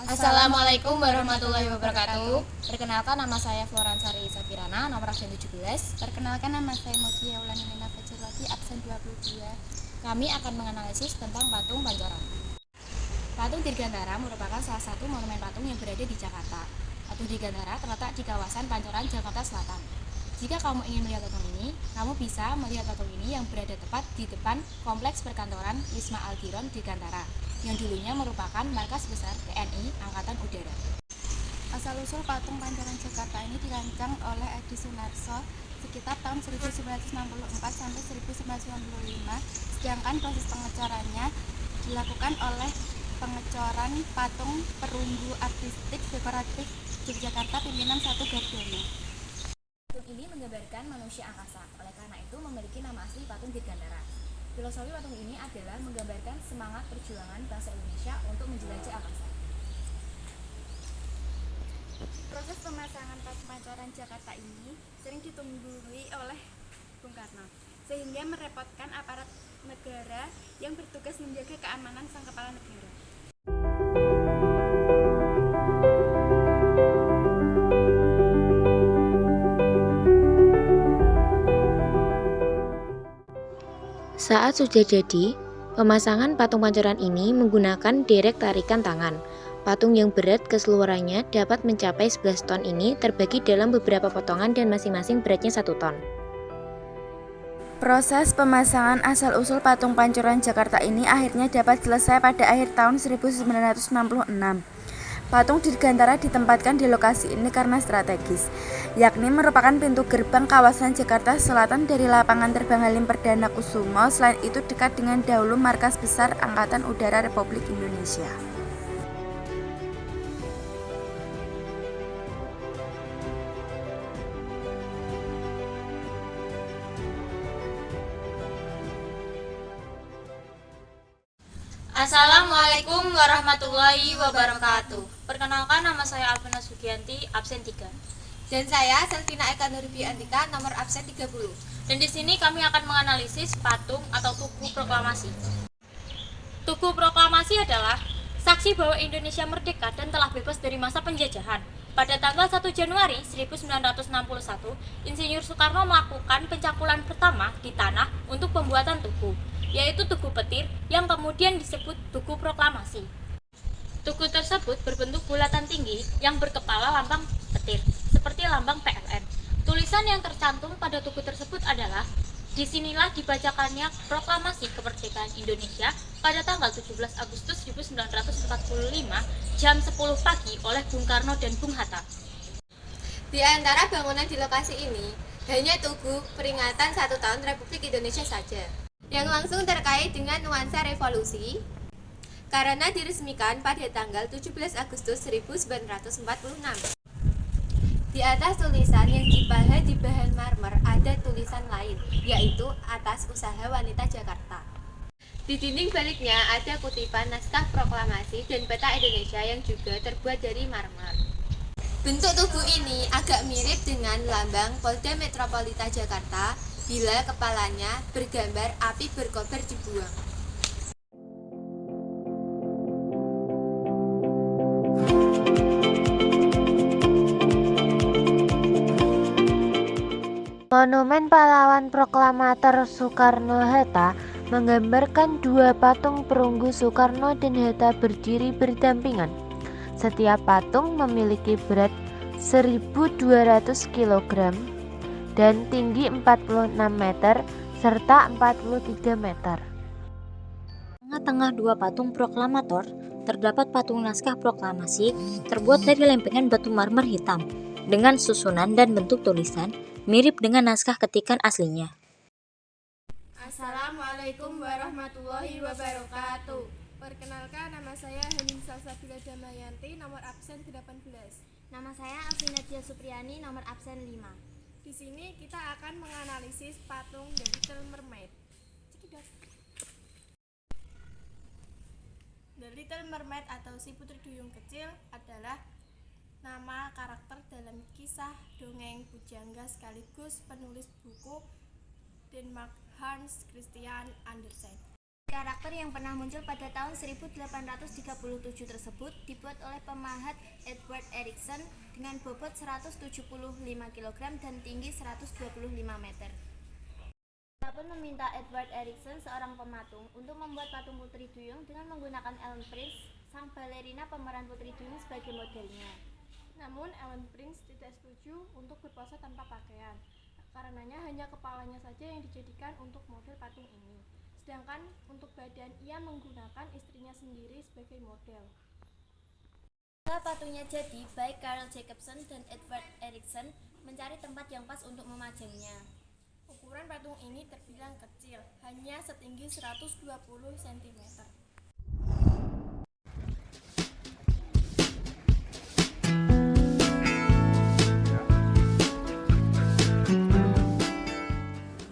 Assalamualaikum warahmatullahi wabarakatuh. Perkenalkan, nama saya Floransari Safirana, nomor absen 17. Perkenalkan, nama saya Moji Yaulani Nina Fajrulati, absen 22. Kami akan menganalisis tentang patung Pancoran. Patung Dirgantara merupakan salah satu monumen patung yang berada di Jakarta. Patung Dirgantara terletak di kawasan Pancoran, Jakarta Selatan. Jika kamu ingin melihat patung ini, kamu bisa melihat patung ini yang berada tepat di depan Kompleks Perkantoran Wisma Aldiron Dirgantara, yang dulunya merupakan markas besar TNI Angkatan Udara. Asal-usul patung Pancoran Jakarta ini dirancang oleh Edi Sunarso sekitar tahun 1964 sampai 1995, sedangkan proses pengecorannya dilakukan oleh pengecoran patung perunggu artistik dekoratif Yogyakarta pimpinan 1 Gardono. Patung ini menggambarkan manusia angkasa, oleh karena itu memiliki nama asli patung Dirgantara. Filosofi patung ini adalah menggambarkan semangat perjuangan bangsa Indonesia untuk menjelajah angkasa. Proses pemasangan patung Pancoran Jakarta ini sering ditunggui oleh Bung Karno, sehingga merepotkan aparat negara yang bertugas menjaga keamanan sang kepala negara. Saat sudah jadi, pemasangan patung Pancoran ini menggunakan derek tarikan tangan. Patung yang berat keseluruhannya dapat mencapai 11 ton ini terbagi dalam beberapa potongan dan masing-masing beratnya 1 ton. Proses pemasangan asal-usul patung Pancoran Jakarta ini akhirnya dapat selesai pada akhir tahun 1966. Patung Dirgantara ditempatkan di lokasi ini karena strategis, yakni merupakan pintu gerbang kawasan Jakarta Selatan dari lapangan terbang Halim Perdana Kusuma. Selain itu dekat dengan dahulu markas besar Angkatan Udara Republik Indonesia. Assalamualaikum warahmatullahi wabarakatuh. Perkenalkan, nama saya Alvina Sugianti, absen 3. Dan saya Selvina Eka Nurbi Andika, nomor absen 30. Dan di sini kami akan menganalisis patung atau Tugu Proklamasi. Tugu Proklamasi adalah saksi bahwa Indonesia merdeka dan telah bebas dari masa penjajahan. Pada tanggal 1 Januari 1961, Insinyur Soekarno melakukan pencakulan pertama di tanah untuk pembuatan tugu, yaitu Tugu Petir yang kemudian disebut Tugu Proklamasi. Tugu tersebut berbentuk bulatan tinggi yang berkepala lambang petir, seperti lambang PLN. Tulisan yang tercantum pada tugu tersebut adalah, disinilah dibacakannya Proklamasi Kemerdekaan Indonesia pada tanggal 17 Agustus 1945 jam 10 pagi oleh Bung Karno dan Bung Hatta. Di antara bangunan di lokasi ini, hanya Tugu peringatan 1 tahun Republik Indonesia saja, yang langsung terkait dengan nuansa revolusi, karena diresmikan pada tanggal 17 Agustus 1946. Di atas tulisan yang dipahat di bahan marmer ada tulisan lain, yaitu Atas Usaha Wanita Jakarta. Di dinding baliknya ada kutipan naskah proklamasi dan peta Indonesia yang juga terbuat dari marmer. Bentuk tugu ini agak mirip dengan lambang Polda Metropolita Jakarta bila kepalanya bergambar api berkobar dibuang. Monumen pahlawan proklamator Soekarno-Hatta menggambarkan dua patung perunggu Soekarno dan Hatta berdiri berdampingan. Setiap patung memiliki berat 1.200 kg dan tinggi 46 meter serta 43 meter. Tengah-tengah dua patung proklamator terdapat patung naskah proklamasi terbuat dari lempengan batu marmer hitam dengan susunan dan bentuk tulisan mirip dengan naskah ketikan aslinya. Assalamualaikum warahmatullahi wabarakatuh. Perkenalkan, nama saya Hening Salsabila Damayanti, nomor absen 18. Nama saya Alvinatia Supriyani, nomor absen 5. Di sini kita akan menganalisis patung The Little Mermaid. The Little Mermaid atau si Putri Duyung Kecil adalah nama karakter dalam kisah dongeng pujangga sekaligus penulis buku Denmark Hans Christian Andersen. Karakter yang pernah muncul pada tahun 1837 tersebut dibuat oleh pemahat Edward Erickson dengan bobot 175 kg dan tinggi 125 meter. Kita pun meminta Edward Erickson, seorang pematung, untuk membuat patung Putri Duyung dengan menggunakan Ellen Prince, sang balerina pemeran Putri Duyung, sebagai modelnya. Namun Ellen Prince tidak setuju untuk berpose tanpa pakaian, karenanya hanya kepalanya saja yang dijadikan untuk model patung ini. Sedangkan untuk badan ia menggunakan istrinya sendiri sebagai model. Setelah patungnya jadi, baik Carl Jacobson dan Edward Erickson mencari tempat yang pas untuk memajangnya. Ukuran patung ini terbilang kecil, hanya setinggi 120 cm.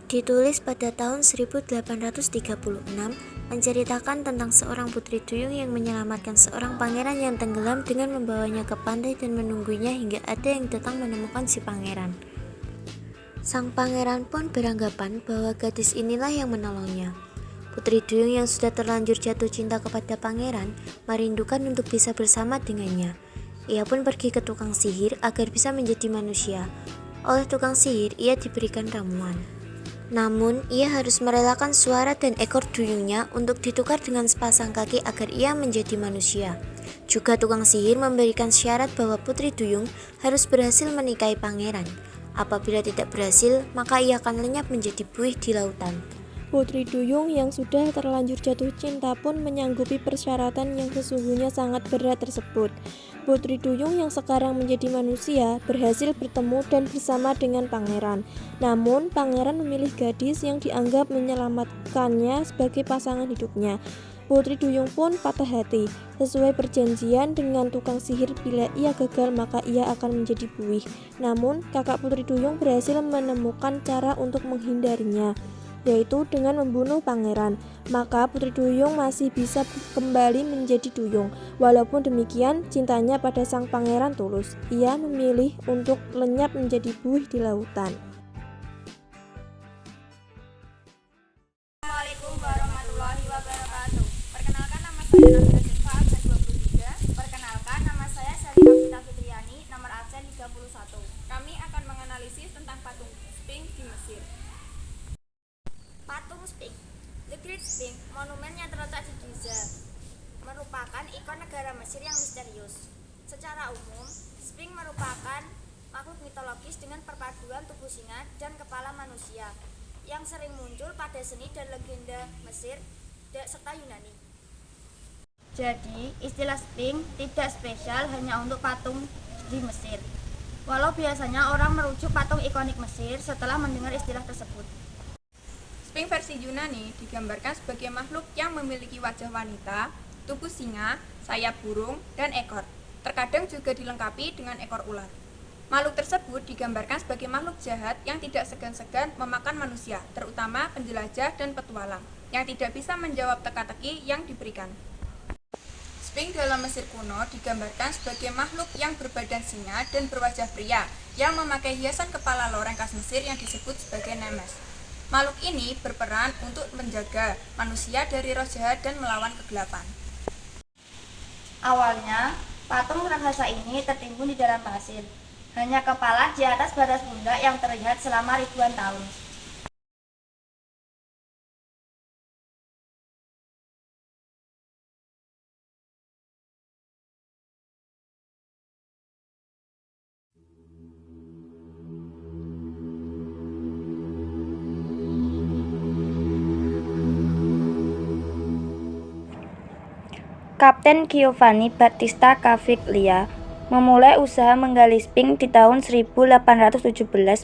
Ditulis pada tahun 1836, menceritakan tentang seorang putri duyung yang menyelamatkan seorang pangeran yang tenggelam dengan membawanya ke pantai dan menunggunya hingga ada yang datang menemukan si pangeran. Sang pangeran pun beranggapan bahwa gadis inilah yang menolongnya. Putri duyung yang sudah terlanjur jatuh cinta kepada pangeran merindukan untuk bisa bersama dengannya. Ia pun pergi ke tukang sihir agar bisa menjadi manusia. Oleh tukang sihir, ia diberikan ramuan. Namun, ia harus merelakan suara dan ekor duyungnya untuk ditukar dengan sepasang kaki agar ia menjadi manusia. Juga tukang sihir memberikan syarat bahwa Putri Duyung harus berhasil menikahi pangeran. Apabila tidak berhasil, maka ia akan lenyap menjadi buih di lautan. Putri Duyung yang sudah terlanjur jatuh cinta pun menyanggupi persyaratan yang sesungguhnya sangat berat tersebut. Putri Duyung yang sekarang menjadi manusia berhasil bertemu dan bersama dengan pangeran. Namun, pangeran memilih gadis yang dianggap menyelamatkannya sebagai pasangan hidupnya. Putri Duyung pun patah hati. Sesuai perjanjian dengan tukang sihir, bila ia gagal maka ia akan menjadi buih. Namun, kakak Putri Duyung berhasil menemukan cara untuk menghindarinya, yaitu dengan membunuh pangeran. Maka Putri Duyung masih bisa kembali menjadi duyung. Walaupun demikian, cintanya pada sang pangeran tulus. Ia memilih untuk lenyap menjadi buih di lautan. Assalamualaikum warahmatullahi wabarakatuh. Perkenalkan, nama saya Nabila Syifa, absen 23. Perkenalkan, nama saya Salima Fita Fitriani, nomor absen 31. Kami akan menganalisis tentang patung Sphinx di Mesir. Patung Sphinx, The Great Sphinx, monumen yang terletak di Giza, merupakan ikon negara Mesir yang misterius. Secara umum, Sphinx merupakan makhluk mitologis dengan perpaduan tubuh singa dan kepala manusia yang sering muncul pada seni dan legenda Mesir serta Yunani. Jadi, istilah Sphinx tidak spesial hanya untuk patung di Mesir. Walau biasanya orang merujuk patung ikonik Mesir setelah mendengar istilah tersebut. Sphinx versi Yunani digambarkan sebagai makhluk yang memiliki wajah wanita, tubuh singa, sayap burung, dan ekor. Terkadang juga dilengkapi dengan ekor ular. Makhluk tersebut digambarkan sebagai makhluk jahat yang tidak segan-segan memakan manusia, terutama penjelajah dan petualang, yang tidak bisa menjawab teka-teki yang diberikan. Sphinx dalam Mesir kuno digambarkan sebagai makhluk yang berbadan singa dan berwajah pria, yang memakai hiasan kepala loreng khas Mesir yang disebut sebagai nemes. Makhluk ini berperan untuk menjaga manusia dari roh jahat dan melawan kegelapan. Awalnya, patung raksasa ini tertimbun di dalam pasir. Hanya kepala di atas batas pundak yang terlihat selama ribuan tahun. Kapten Giovanni Battista Caviglia memulai usaha menggali Sphinx di tahun 1817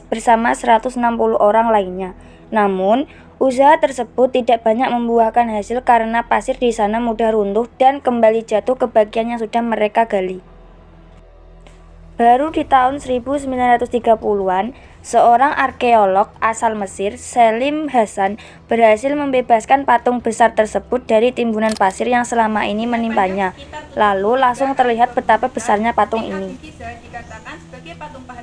bersama 160 orang lainnya. Namun, usaha tersebut tidak banyak membuahkan hasil karena pasir di sana mudah runtuh dan kembali jatuh ke bagian yang sudah mereka gali. Baru di tahun 1930-an, seorang arkeolog asal Mesir, Selim Hasan, berhasil membebaskan patung besar tersebut dari timbunan pasir yang selama ini menimpanya. Lalu langsung terlihat betapa besarnya patung ini. Giza dikatakan sebagai patung pahat